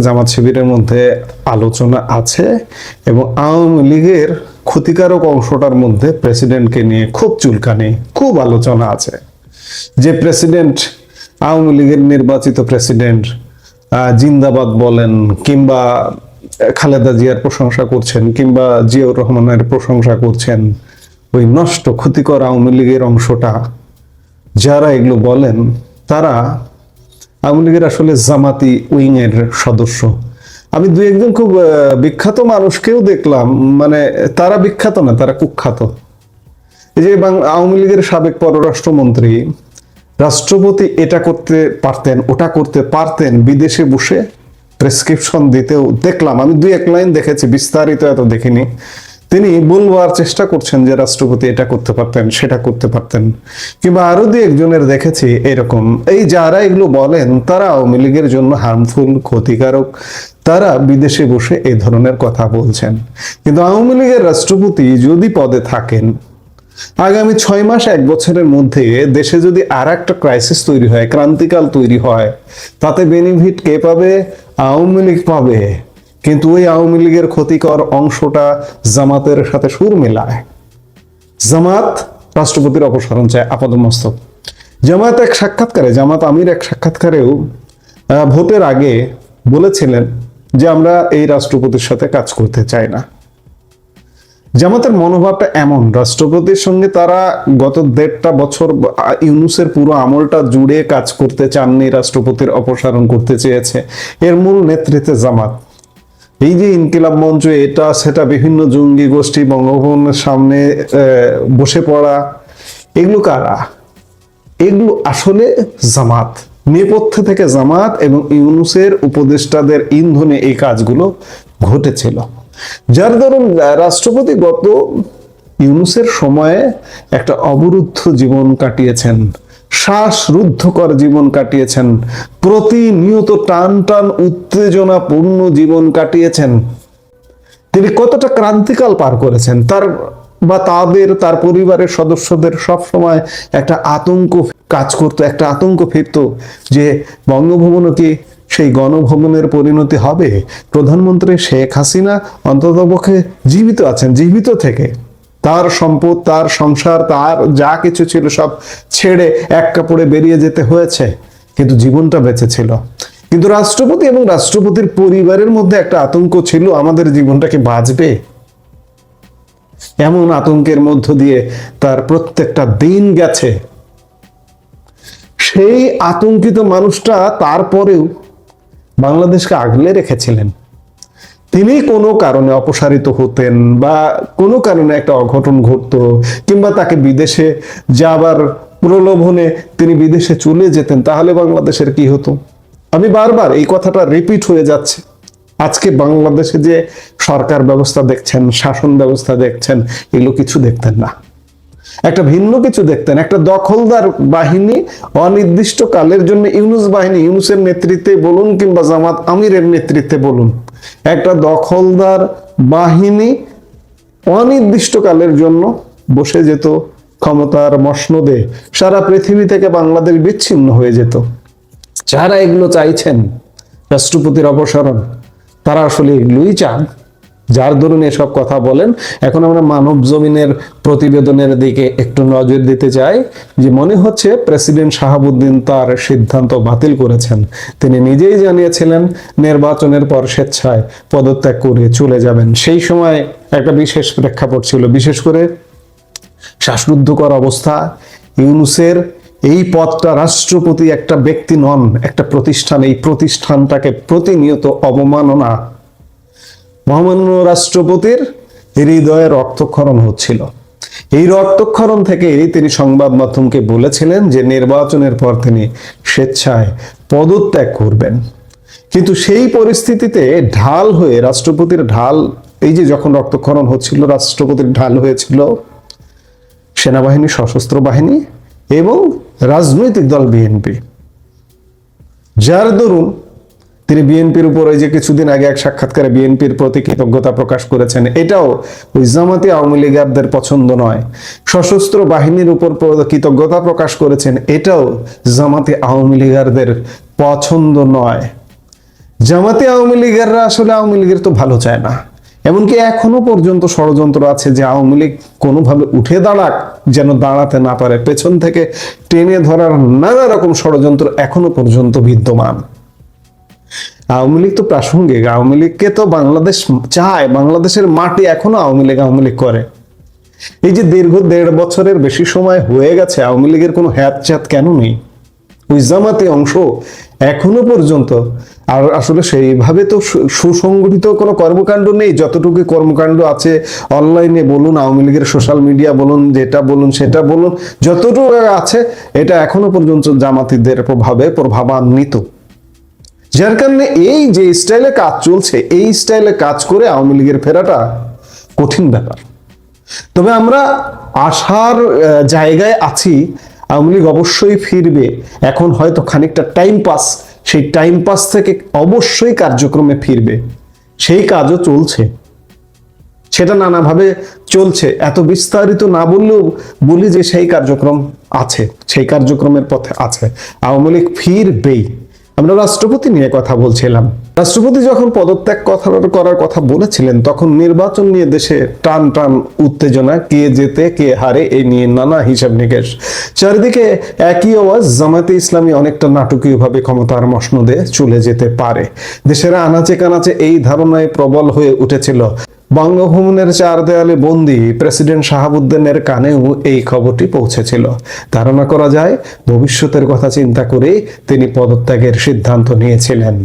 জামাত শিবিরের মধ্যে আলোচনা আছে এবং আওয়ামী লীগের ক্ষতিকারক অংশটার মধ্যে প্রেসিডেন্টকে নিয়ে খুব চুলকানি, খুব আলোচনা আছে। যে প্রেসিডেন্ট, আওয়ামী লীগের নির্বাচিত প্রেসিডেন্ট জিন্দাবাদ বলেন, কিংবা খালেদা জিয়ার প্রশংসা করছেন, কিংবা জিয়াউর রহমানের প্রশংসা করছেন, ওই নষ্ট ক্ষতিকর আওয়ামী লীগের অংশটা যারা এগুলো বলেন তারা আওয়ামী লীগের আসলে জামাতি উইং এর সদস্য। আমি দুই একজন খুব বিখ্যাত মানুষকেও দেখলাম, মানে তারা বিখ্যাত না, তারা কুখ্যাত। এই যে আওয়ামী লীগের সাবেক পররাষ্ট্রমন্ত্রী, রাষ্ট্রপতি এটা করতে পারতেন, ওটা করতে পারতেন, বিদেশে বসে প্রেসক্রিপশন দিতেও দেখলাম। আমি দুই এক লাইন দেখেছি, বিস্তারিত এত দেখিনি। তিনি বলবার চেষ্টা করছেন যে রাষ্ট্রপতি এটা করতে পারতেন, সেটা করতে পারতেন, কিংবা আরো দুই একজনের দেখেছি এরকম। এই যারা এগুলো বলেন তারা আওয়ামী লীগের জন্য হার্মফুল, ক্ষতিকারক, তারা বিদেশে বসে এই ধরনের কথা বলছেন। কিন্তু আওয়ামী লীগের রাষ্ট্রপতি যদি পদে থাকেন, আগামী 6 মাস 1 বছরের মধ্যে দেশে যদি আর একটা ক্রাইসিস তৈরি হয়, ক্রান্তিকাল তৈরি হয়, তাতে বেনিফিট কে পাবে? আওয়ামী লীগ পাবে। কিন্তু ওই আওয়ামী লীগের ক্ষতিকর অংশটা জামাতের সাথে সুর মেলায়। জামাত রাষ্ট্রপতির অপসারণ চায় আপাদমস্তক। জামাত এক সাক্ষাৎকারে, জামাত আমির এক সাক্ষাৎকারেও ভোটের আগে বলেছিলেন যে আমরা এই রাষ্ট্রপতির সাথে কাজ করতে চাই না। জামাতের মনোভাবটা এমন, রাষ্ট্রপতির সঙ্গে তারা গত 1.5 বছর ইউনূসের পুরো আমলটা জুড়ে কাজ করতে চাননি, রাষ্ট্রপতির অপসারণ করতে চেয়েছে। এর মূল নেতৃত্বে জামাত। এই যে ইনকিলাব মঞ্চ, এটা সেটা, বিভিন্ন জঙ্গি গোষ্ঠী বঙ্গভবনের সামনে বসে পড়া, এগুলো কারা? এগুলো আসলে জামাত। নেপথ্যে থেকে জামাত এবং ইউনূসের উপদেষ্টাদের ইন্ধনে এই কাজগুলো ঘটেছিল। যার দরুন রাষ্ট্রপতি গত ইউনূসের সময়ে একটা অবরুদ্ধ জীবন কাটিয়েছেন, শ্বাসরুদ্ধকর জীবন কাটিয়েছেন, প্রতিনিয়ত টান টান উত্তেজনাপূর্ণ জীবন কাটিয়েছেন। তিনি কতটা ক্রান্তিকাল পার করেছেন, তার পরিবারের সদস্যদের সব সময় একটা আতঙ্ক কাজ করতো, একটা আতঙ্ক ফিরতো যে বঙ্গভবনও কি সেই গণভবনের পরিণতি হবে? প্রধানমন্ত্রী শেখ হাসিনা অন্ততপক্ষে জীবিত আছেন, জীবিত থেকে তার সম্পদ, তার সংসার, তার যা কিছু ছিল সব ছেড়ে এক কাপড়ে বেরিয়ে যেতে হয়েছে, কিন্তু জীবনটা বেঁচে ছিল। কিন্তু রাষ্ট্রপতি এবং রাষ্ট্রপতির পরিবারের মধ্যে একটা আতঙ্ক ছিল, আমাদের জীবনটা কি বাঁচবে? এমন আতঙ্কের মধ্য দিয়ে তার প্রত্যেকটা দিন গেছে। সেই আতঙ্কিত মানুষটা তারপরেও বাংলাদেশকে আগলে রেখেছিলেন। তিনি কোনো কারণে অপসারিত হতেন বা কোনো কারণে একটা অঘটন ঘটতো, কিংবা তাকে বিদেশে যাবার প্রলোভনে তিনি বিদেশে চলে যেতেন, তাহলে বাংলাদেশের কি হতো? আমি বারবার এই কথাটা রিপিট হয়ে যাচ্ছে। আজকে বাংলাদেশে যে সরকার ব্যবস্থা দেখছেন, শাসন ব্যবস্থা দেখছেন, এগুলো কিছু দেখতেন না, একটা ভিন্ন কিছু দেখতেন। একটা দখলদার বাহিনী, অনির্দিষ্ট কালের জন্য ইউনূস বাহিনী, ইউনূসের নেতৃত্বে বলুন কিংবা জামাত আমিরের নেতৃত্বে বলুন, একটা দখলদার বাহিনী অনির্দিষ্ট কালের জন্য বসে যেত ক্ষমতার মসনদে, সারা পৃথিবী থেকে বাংলাদেশ বিচ্ছিন্ন হয়ে যেত। যারা এগুলো চাইছেন, রাষ্ট্রপতির অপসারণ, তারা আসলে এগুলোই চান, যার দরুন এসব কথা বলেন। এখন আমরা মানব জমিনের প্রতিবেদনের দিকে একটু নজর দিতে চাই, যে মনে হচ্ছে প্রেসিডেন্ট শাহাবুদ্দিন তার সিদ্ধান্ত বাতিল করেছেন। তিনি নিজেই জানিয়েছিলেন নির্বাচনের পর স্বেচ্ছায় পদত্যাগ করে চলে যাবেন। সেই সময় একটা বিশেষ প্রেক্ষাপট ছিল, বিশেষ করে শ্বাসরুদ্ধকর অবস্থা। ইউনূসের এই পদটা, রাষ্ট্রপতি একটা ব্যক্তি নন, একটা প্রতিষ্ঠান। এই প্রতিষ্ঠানটাকে প্রতিনিয়ত অবমাননা, মহামান্য রাষ্ট্রপতির হৃদয়ে রক্তক্ষরণ হচ্ছিল। এই রক্তক্ষরণ থেকে তিনি সংবাদ মাধ্যমকে বলেছিলেন যে নির্বাচনের পর তিনি স্বেচ্ছায় পদত্যাগ করবেন। কিন্তু সেই পরিস্থিতিতে ঢাল হয়ে, রাষ্ট্রপতির ঢাল, এই যে যখন রক্তক্ষরণ হচ্ছিল, রাষ্ট্রপতির ঢাল হয়েছিল সেনাবাহিনী, সশস্ত্র বাহিনী এবং রাজনৈতিক দল বিএনপি। যার দরুন তিনি বিএনপির উপর, ওই যে কিছুদিন আগে এক সাক্ষাৎকারে বিএনপির প্রতি কৃতজ্ঞতা প্রকাশ করেছেন, এটাও ওই জামাতি আওয়ামী লীগারদের পছন্দ নয়। সশস্ত্র বাহিনীর উপর কৃতজ্ঞতা প্রকাশ করেছেন, এটাও জামাতি আওয়ামী লীগারদের পছন্দ নয়। জামাতে আওয়ামী লীগেররা আসলে আওয়ামী লীগের তো ভালো চায় না। এমনকি এখনো পর্যন্ত ষড়যন্ত্র আছে যে আওয়ামী লীগ কোনোভাবে উঠে দাঁড়াক, যেন দাঁড়াতে না পারে। পেছন থেকে টেনে ধরার নানা রকম ষড়যন্ত্র এখনো পর্যন্ত বিদ্যমান। আওয়ামী লীগ তো প্রাসঙ্গিক, আওয়ামী লীগকে তো বাংলাদেশ চায়, বাংলাদেশের মাটি এখনো আওয়ামী লীগ করে। এই যে দীর্ঘ 1.5 বছরের বেশি সময় হয়ে গেছে, আওয়ামী লীগের কোনো হ্যাতচ্যাত কেন নেই? ওই জামাতি অংশ এখনো পর্যন্ত আর আসলে সেইভাবে তো সুসংগঠিত কোনো কর্মকাণ্ড নেই। যতটুকু কর্মকাণ্ড আছে অনলাইনে বলুন, আওয়ামী লীগের সোশ্যাল মিডিয়া বলুন, যেটা বলুন সেটা বলুন, যতটুকু আছে এটা এখনো পর্যন্ত জামাতিদের প্রভাবান্বিত। যার কারণে এই যে স্টাইলে কাজ চলছে, এই স্টাইলে কাজ করে আওয়ামী লীগের ফেরাটা কঠিন ব্যাপার। তবে আমরা আশার জায়গায় আছি, আওয়ামী লীগ অবশ্যই ফিরবে। এখন হয়তো খানিকটা টাইম পাস, সেই টাইম পাস থেকে অবশ্যই কার্যক্রমে ফিরবে। সেই কাজও চলছে, সেটা নানাভাবে চলছে। এত বিস্তারিত না বললেও বলি যে সেই কার্যক্রম আছে, সেই কার্যক্রমের পথে আছে। আওয়ামী লীগ ফিরবেই। আমরা রাষ্ট্রপতি নিয়ে কথা বলছিলাম। রাষ্ট্রপতি যখন পদত্যাগ করার কথা বলেছিলেন, তখন নির্বাচন নিয়ে দেশে টান টান উত্তেজনা, কে জেতে কে হারে এই নিয়ে নানা হিসাব নিকেশ। চারিদিকে একই আওয়াজ, জামায়াতে ইসলামী অনেকটা নাটকীয়ভাবে ক্ষমতার মসনদে চলে যেতে পারে। দেশের আনাচে কানাচে এই ধারণায় প্রবল হয়ে উঠেছিল। বঙ্গভবনের 4 দেয়ালে বন্দী প্রেসিডেন্ট শাহাবুদ্দিনের কানেও এই খবরটি পৌঁছেছিল। ধারণা করা যায় ভবিষ্যতের কথা চিন্তা করে তিনি পদত্যাগের সিদ্ধান্ত নিয়েছিলেন।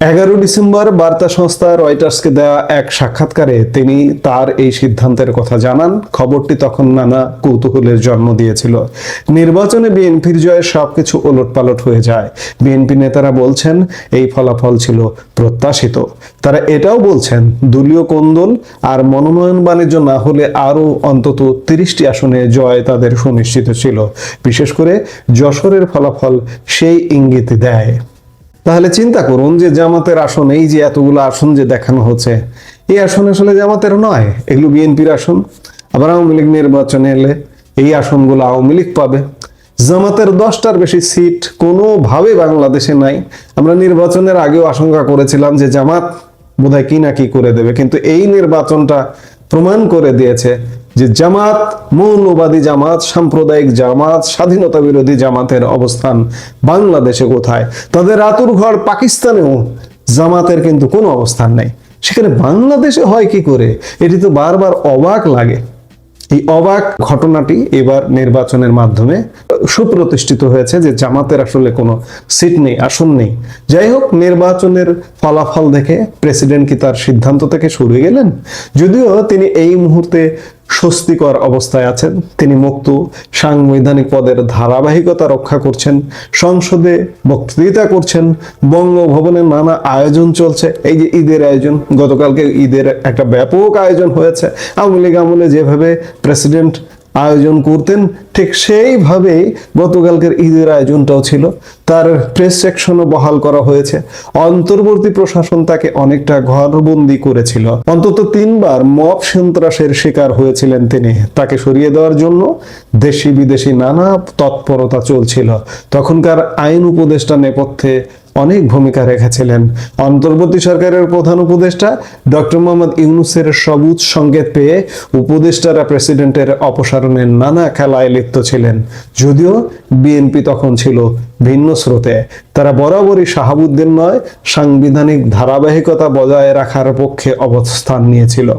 11 ডিসেম্বর বার্তা সংস্থা রয়টার্সকে দেওয়া এক সাক্ষাৎকারে তিনি তার এই সিদ্ধান্তের কথা জানান। খবরটি তখন নানা কৌতূহলের জন্ম দিয়েছিল। নির্বাচনে বিএনপির জয়ে সবকিছু ওলটপালট হয়ে যায়। বিএনপি নেতারা বলছেন এই ফলাফল ছিল প্রত্যাশিত। তারা এটাও বলছেন দলীয় কোন্দল আর মনোনয়ন বাণিজ্য না হলে আরো অন্তত 30টি আসনে জয় তাদের সুনিশ্চিত ছিল। বিশেষ করে যশোরের ফলাফল সেই ইঙ্গিত দেয়। তাহলে চিন্তা করুন যে জামাতের আসন, এই যে এতগুলো আসন যে দেখানো হচ্ছে, এই আসন আসলে জামাতের নয়, এগুলো বিএনপির আসন। আবার আওয়ামী লীগ নির্বাচনে এলে এই আসনগুলো আওয়ামী লীগ পাবে। জামাতের 10টার বেশি সিট কোনোভাবে বাংলাদেশে নাই। আমরা নির্বাচনের আগেও আশঙ্কা করেছিলাম যে জামাত বোধহয় কি না কি করে দেবে, কিন্তু এই নির্বাচনটা প্রমাণ করে দিয়েছে যে জামাত, মৌলবাদী জামাত, সাম্প্রদায়িক জামাত, স্বাধীনতা বিরোধী জামাতের অবস্থান বাংলাদেশে কোথায়। তাদের আতুর ঘর পাকিস্তানেও জামাতের কিন্তু কোনো অবস্থান নেই, সেখানে বাংলাদেশে হয় কি করে? এটি তো বারবার অবাক লাগে। এই অবাক ঘটনাটি এবার নির্বাচনের মাধ্যমে সুপ্রতিষ্ঠিত হয়েছে যে জামাতের আসলে কোনো সিট নেই, আসন নেই। যাই হোক, নির্বাচনের ফলাফল দেখে প্রেসিডেন্ট কি তার সিদ্ধান্ত থেকে সরে গেলেন? যদিও তিনি এই মুহূর্তে স্বস্তিকর অবস্থায় আছেন। তিনি মুক্ত, সাংবিধানিক পদের ধারাবাহিকতা রক্ষা করছেন, সংসদে বক্তৃতা করছেন, বঙ্গভবনে নানা আয়োজন চলছে। এই যে ঈদের আয়োজন, গতকালকে ঈদের একটা ব্যাপক আয়োজন হয়েছে। আওয়ামী লীগ আমলে যেভাবে প্রেসিডেন্ট আয়োজন করতেন ঠিক সেইভাবেই গতকালকের ঈদের আয়োজনটাও ছিল। তার প্রেস সেকশনও বহাল করা হয়েছে। অন্তর্বর্তী প্রশাসন তাকে অনেকটা ঘরবন্দি করেছিল। অন্তত 3বার মব সন্ত্রাসের শিকার হয়েছিলেন তিনি। তাকে সরিয়ে দেওয়ার জন্য দেশি বিদেশি নানা তৎপরতা চলছিল। তখনকার আইন উপদেষ্টা নেপথ্যে অনেক ভূমিকা রেখেছিলেন। অন্তর্বর্তী সরকারের প্রধান উপদেষ্টা ডক্টর মোহাম্মদ ইউনূসের সবুজ সংকেত পেয়ে উপদেষ্টারা প্রেসিডেন্টের অপসারণের নানা খেলায় লিপ্ত ছিলেন। যদিও বিএনপি তখন ছিল ভিন্ন স্রোতে। তারা বরাবরই শাহাবুদ্দিন নয়, সাংবিধানিক ধারাবাহিকতা বজায় রাখার পক্ষে অবস্থান নিয়েছিল।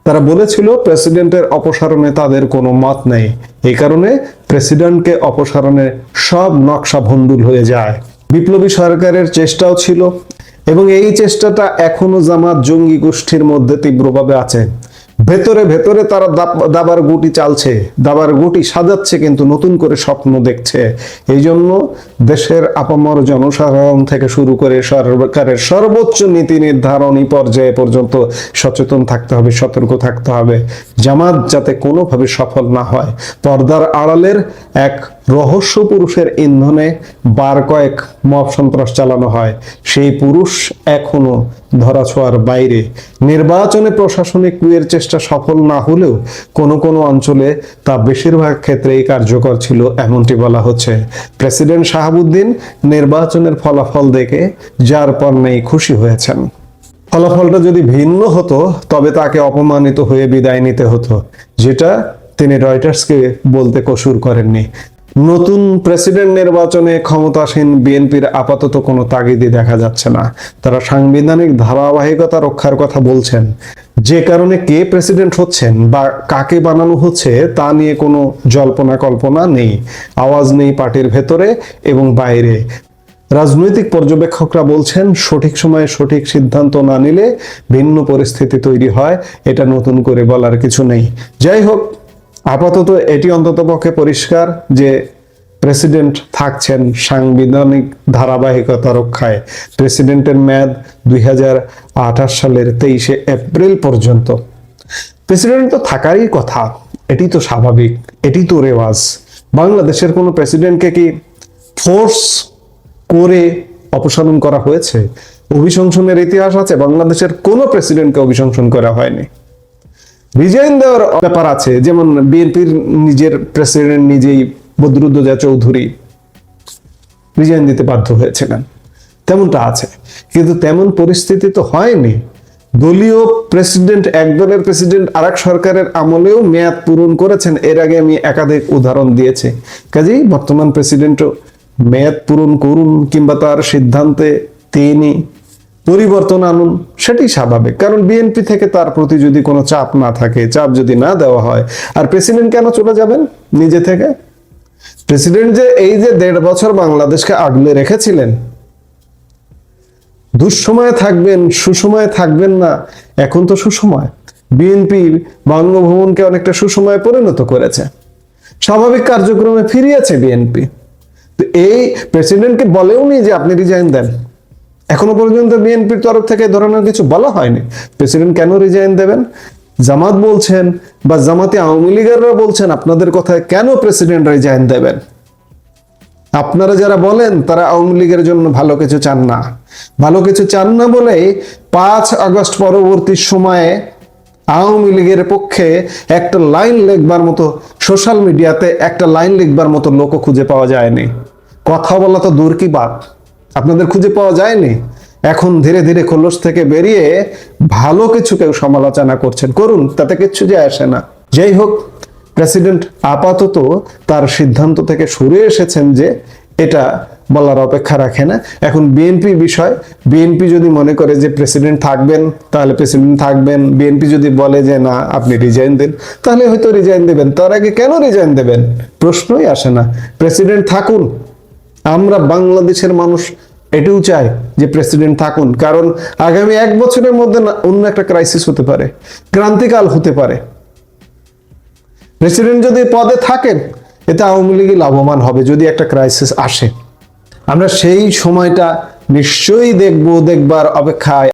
তারা বলেছিল প্রেসিডেন্টের অপসারণে তাদের কোনো মত নেই। এই কারণে প্রেসিডেন্টকে অপসারণে সব নকশা ভণ্ডুল হয়ে যায়। বিপ্লবী সরকারের চেষ্টাও ছিল এবং এই চেষ্টাটা এখনো জামাত জঙ্গি গোষ্ঠীর মধ্যে তীব্রভাবে আছে। ভেতরে ভেতরে তারা দাবার গুটি চালছে, দাবার গুটি সাজাচ্ছে, কিন্তু নতুন করে স্বপ্ন দেখছে। এই জন্য দেশের আপামর জনসাধারণ থেকে শুরু করে সরকারের সর্বোচ্চ নীতি নির্ধারণী পর্যায়ে পর্যন্ত সচেতন থাকতে হবে, সতর্ক থাকতে হবে, জামাত যাতে কোনোভাবে সফল না হয়। পর্দার আড়ালের এক রহস্য পুরুষের ইন্ধনে বার কয়েক মব সন্ত্রাস চালানো হয়, সেই পুরুষ এখনো ধরাছোঁয়ার বাইরে। নির্বাচনে প্রশাসনিক কুয়ের চেষ্টা সফল না হলেও কোনো কোনো অঞ্চলে তা বেশিরভাগ ক্ষেত্রেই কার্যকর ছিল, এমনটি বলা হচ্ছে। প্রেসিডেন্ট শাহাবুদ্দিন নির্বাচনের ফলাফল দেখে যার পর নেই খুশি হয়েছেন। ফলাফলটা যদি ভিন্ন হতো তবে তাকে অপমানিত হয়ে বিদায় নিতে হতো, যেটা তিনি রয়টার্সকে বলতে কসুর করেননি। নতুন প্রেসিডেন্ট নির্বাচনে ক্ষমতাসীন বিএনপির আপাতত কোনো তাগিদই দেখা যাচ্ছে না। তারা সাংবিধানিক ধারাবাহিকতা রক্ষার কথা বলছেন, যে কারণে কে প্রেসিডেন্ট হচ্ছেন বা কাকে বানানো হচ্ছে তা নিয়ে কোনো জল্পনা কল্পনা নেই। আওয়াজ নেই পার্টির ভেতরে এবং বাইরে। রাজনৈতিক পর্যবেক্ষকরা বলছেন, সঠিক সময়ে সঠিক সিদ্ধান্ত না নিলে ভিন্ন পরিস্থিতি তৈরি হয়, এটা নতুন করে বলার কিছু নেই। যাই হোক, আপাতত এটি অন্ততপক্ষে পরিষ্কার যে প্রেসিডেন্ট থাকছেন সাংবিধানিক ধারাবাহিকতা রক্ষায়। প্রেসিডেন্টের মেয়াদ 2028 সালের 23শে এপ্রিল পর্যন্ত। প্রেসিডেন্ট তো থাকারই কথা, এটি তো স্বাভাবিক, এটি তো রেওয়াজ। বাংলাদেশের কোনো প্রেসিডেন্টকে কি ফোর্স করে অপসারণ করা হয়েছে? অভিশংসনের ইতিহাস আছে? বাংলাদেশের কোনো প্রেসিডেন্টকে অভিশংসন করা হয়নি। রিজাইন দেওয়ার ব্যাপার আছে, যেমন বিএনপির নিজের প্রেসিডেন্ট নিজেই বদরুদ্দোজা চৌধুরী রিজাইন দিতে বাধ্য হয়েছিলেন, তেমনটা আছে। কিন্তু তেমন পরিস্থিতি তো হয়নি। দলীয় প্রেসিডেন্ট, এক দলের প্রেসিডেন্ট আরেক সরকারের আমলেও মেয়াদ পূরণ করেছেন, এর আগে আমি একাধিক উদাহরণ দিয়েছি। কাজেই বর্তমান প্রেসিডেন্টও মেয়াদ পূরণ করুন কিংবা তার সিদ্ধান্তে তিনি পরিবর্তন আনুন, সেটাই স্বাভাবিক। কারণ বিএনপি থেকে তার প্রতি যদি কোনো চাপ না থাকে, চাপ যদি না দেওয়া হয়, আর প্রেসিডেন্ট কেন চলে যাবেন নিজে থেকে? প্রেসিডেন্ট যে এই যে 1.5 বছর বাংলাদেশকে আগলে রেখেছিলেন, দুঃসময়ে থাকবেন, সুসময়ে থাকবেন না, এখন তো সুসময়। বিএনপি বঙ্গভবনকে অনেকটা সুসময়ে পরিণত করেছে, স্বাভাবিক কার্যক্রমে ফিরিয়েছে বিএনপি। তো এই প্রেসিডেন্টকে বলেও নি যে আপনি রিজাইন দেন, এখনো পর্যন্ত বিএনপির তরফ থেকে ধরনের কিছু বলা হয়নি। প্রেসিডেন্ট কেন রিজাইন দেবেন? জামাত বলছেন বা জামাতে আওয়ামী লীগেররা বলছেন আপনাদের কথায় কেন প্রেসিডেন্ট রিজাইন দেবেন? আপনারা যারা বলেন তারা আওয়ামী লীগের জন্য ভালো কিছু চান না। ভালো কিছু চান না বলেই 5 আগস্ট পরবর্তী সময়ে আওয়ামী লীগের পক্ষে একটা লাইন লিখবার মতো, সোশ্যাল মিডিয়াতে একটা লাইন লিখবার মতো লোকও খুঁজে পাওয়া যায়নি। কথা বলা তো দূর কি বাত, আপনাদের খুঁজে পাওয়া যায়নি। এখন ধীরে ধীরে খোলস থেকে বেরিয়ে ভালো কিছু কেউ সমালোচনা করছেন, করুন, তাতে কিচ্ছু যায় আসে না। যাই হোক, প্রেসিডেন্ট আপাতত তার সিদ্ধান্ত থেকে সরে এসেছেন যে এটা বলার অপেক্ষা রাখে না। এখন বিএনপি বিষয়, বিএনপি যদি মনে করে যে প্রেসিডেন্ট থাকবেন তাহলে প্রেসিডেন্ট থাকবেন, বিএনপি যদি বলে যে না আপনি রিজাইন দেন তাহলে হয়তো রিজাইন দেবেন। তার আগে কেন রিজাইন দেবেন প্রশ্নই আসে না। প্রেসিডেন্ট থাকুন, আমরা বাংলাদেশের মানুষ এটাও চাই যে প্রেসিডেন্ট থাকুন, কারণ আগামী 1 বছরের মধ্যে অন্য একটা ক্রাইসিস হতে পারে, ক্রান্তিকাল হতে পারে। প্রেসিডেন্ট যদি পদে থাকেন এতে আওয়ামী লীগ লাভবান হবে যদি একটা ক্রাইসিস আসে। আমরা সেই সময়টা নিশ্চয়ই দেখবার অপেক্ষায়